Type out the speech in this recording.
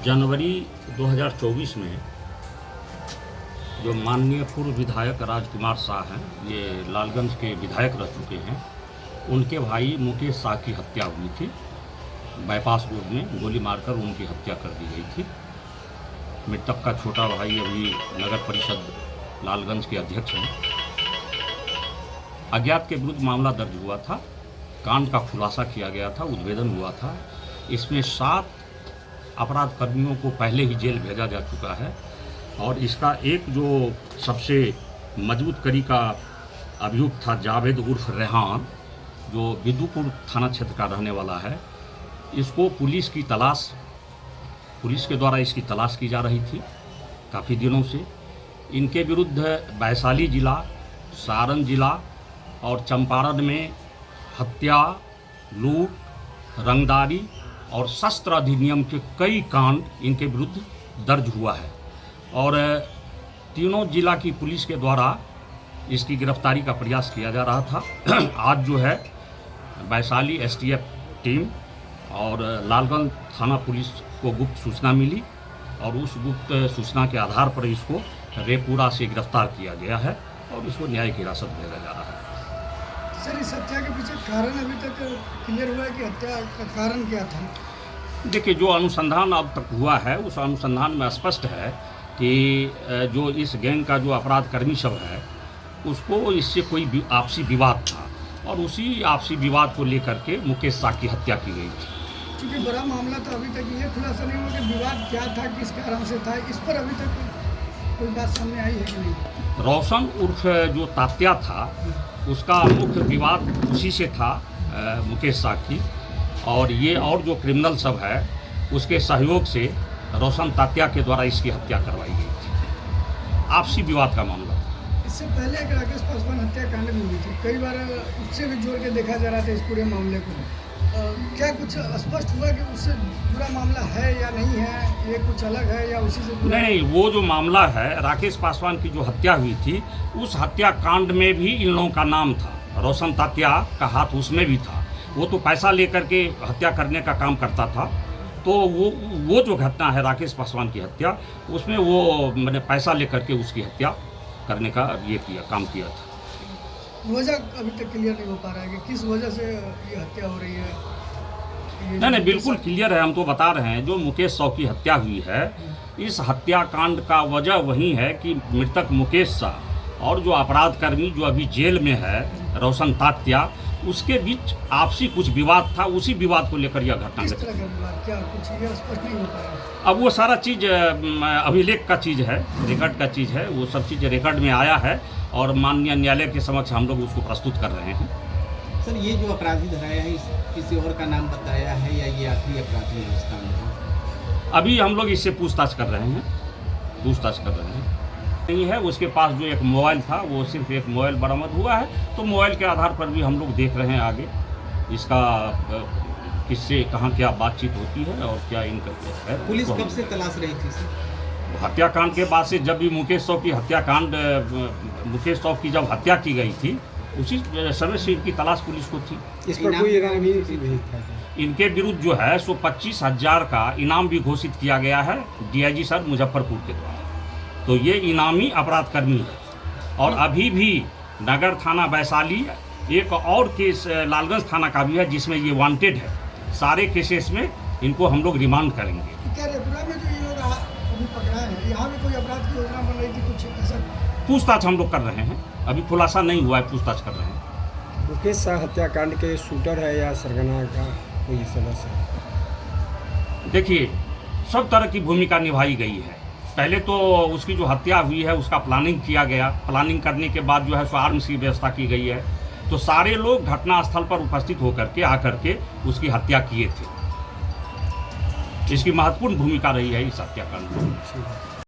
जनवरी 2024 में जो माननीय पूर्व विधायक राजकुमार शाह हैं, ये लालगंज के विधायक रह चुके हैं, उनके भाई मुकेश शाह की हत्या हुई थी। बाईपास रोड में गोली मारकर उनकी हत्या कर दी गई थी। मृतक का छोटा भाई अभी नगर परिषद लालगंज के अध्यक्ष हैं। अज्ञात के विरुद्ध मामला दर्ज हुआ था, कांड का खुलासा किया गया था, उद्भेदन हुआ था। इसमें 7 अपराध कर्मियों को पहले ही जेल भेजा जा चुका है और इसका एक जो सबसे मजबूत कड़ी का अभियुक्त था जावेद उर्फ रेहान, जो बिदुपुर थाना क्षेत्र का रहने वाला है, इसको पुलिस के द्वारा इसकी तलाश की जा रही थी काफ़ी दिनों से। इनके विरुद्ध वैशाली जिला, सारण जिला और चंपारण में हत्या, लूट, रंगदारी और शस्त्र अधिनियम के कई कांड इनके विरुद्ध दर्ज हुआ है और तीनों जिला की पुलिस के द्वारा इसकी गिरफ्तारी का प्रयास किया जा रहा था। आज जो है वैशाली एसटीएफ टीम और लालगंज थाना पुलिस को गुप्त सूचना मिली और उस गुप्त सूचना के आधार पर इसको रेपुरा से गिरफ्तार किया गया है और इसको न्यायिक हिरासत भेजा जा रहा है। सर, इस हत्या के पीछे कारण अभी तक क्लियर हुआ है कि हत्या का कारण क्या था? देखिए, जो अनुसंधान अब तक हुआ है उस अनुसंधान में स्पष्ट है कि जो इस गैंग का जो अपराध कर्मी सब है उसको इससे कोई आपसी विवाद था और उसी आपसी विवाद को लेकर के मुकेश शाह की हत्या की गई थी। क्योंकि बड़ा मामला था, अभी तक ये खुलासा नहीं हुआ कि विवाद क्या था, किस कारण से था। इस पर अभी तक कोई बात सामने आई है कि नहीं? रोशन उर्फ जो तात्या था उसका मुख्य विवाद उसी से था, मुकेश शाह की, और ये और जो क्रिमिनल सब है उसके सहयोग से रोशन तात्या के द्वारा इसकी हत्या करवाई गई थी। आपसी विवाद का मामला था। इससे पहले एक राकेश पासवान हत्याकांड भी हुई थी, कई बार उससे भी जोड़ के देखा जा रहा था इस पूरे मामले को। क्या कुछ स्पष्ट हुआ कि उससे जुड़ा मामला है या नहीं है, ये कुछ अलग है या उसी से जुड़ा? नहीं, वो जो मामला है राकेश पासवान की जो हत्या हुई थी उस हत्याकांड में भी इन लोगों का नाम था, रोशन तात्या का हाथ उसमें भी था। वो तो पैसा लेकर के हत्या करने का काम करता था, तो वो जो घटना है राकेश पासवान की हत्या, उसमें वो मैंने पैसा लेकर के उसकी हत्या करने का काम किया था। वजह अभी तक क्लियर नहीं हो पा रहा है कि किस वजह से ये हत्या हो रही है। नहीं, बिल्कुल क्लियर है। हम तो बता रहे हैं, जो मुकेश शाह की हत्या हुई है, इस हत्याकांड का वजह वही है कि मृतक मुकेश शाह और जो अपराध कर्मी जो अभी जेल में है रोशन तात्या, उसके बीच आपसी कुछ विवाद था। उसी विवाद को लेकर यह घटना किस तरह का विवाद, क्या कुछ ये स्पष्ट नहीं हो पा रहा? अब वो सारा चीज़ अभिलेख का चीज़ है, रिकॉर्ड का चीज़ है, वो सब चीज़ रिकॉर्ड में आया है और माननीय न्यायालय के समक्ष हम लोग उसको प्रस्तुत कर रहे हैं। सर, ये जो अपराधी धराया है किसी और का नाम बताया है या ये आखिरी अपराधी है इसका? अभी हम लोग इससे पूछताछ कर रहे हैं। नहीं है, उसके पास जो एक मोबाइल था वो सिर्फ एक मोबाइल बरामद हुआ है, तो मोबाइल के आधार पर भी हम लोग देख रहे हैं आगे इसका किससे कहाँ क्या बातचीत होती है और क्या इनका है। पुलिस कब से तलाश रही थी सर? हत्याकांड के बाद से, जब भी मुकेश शाह की जब हत्या की गई थी उसी समय से इनकी तलाश पुलिस को थी। इस पर कोई इनामी नहीं था? इनके विरुद्ध जो है सो 25,000 का इनाम भी घोषित किया गया है डीआईजी सर मुजफ्फरपुर के द्वारा। तो ये इनामी अपराध कर्मी है और अभी भी नगर थाना वैशाली एक और केस लालगंज थाना का भी है जिसमें ये वांटेड है। सारे केसेस में इनको हम लोग रिमांड करेंगे। क्या रेपुरा में जो ये लोग अभी पकड़ा है, यहाँ भी कोई अपराध की योजना बन रही थी कुछ ऐसा? पूछताछ हम लोग कर रहे हैं, अभी खुलासा नहीं हुआ है, पूछताछ कर रहे हैं। मुकेश शाह हत्याकांड के शूटर है या सरगना का कोई सदस्य है? देखिए, सब तरह की भूमिका निभाई गई है। पहले तो उसकी जो हत्या हुई है उसका प्लानिंग किया गया, प्लानिंग करने के बाद जो है सो आर्म्स की व्यवस्था की गई है, तो सारे लोग घटनास्थल पर उपस्थित होकर के आकर के उसकी हत्या किए थे। इसकी महत्वपूर्ण भूमिका रही है इस हत्याकांड में।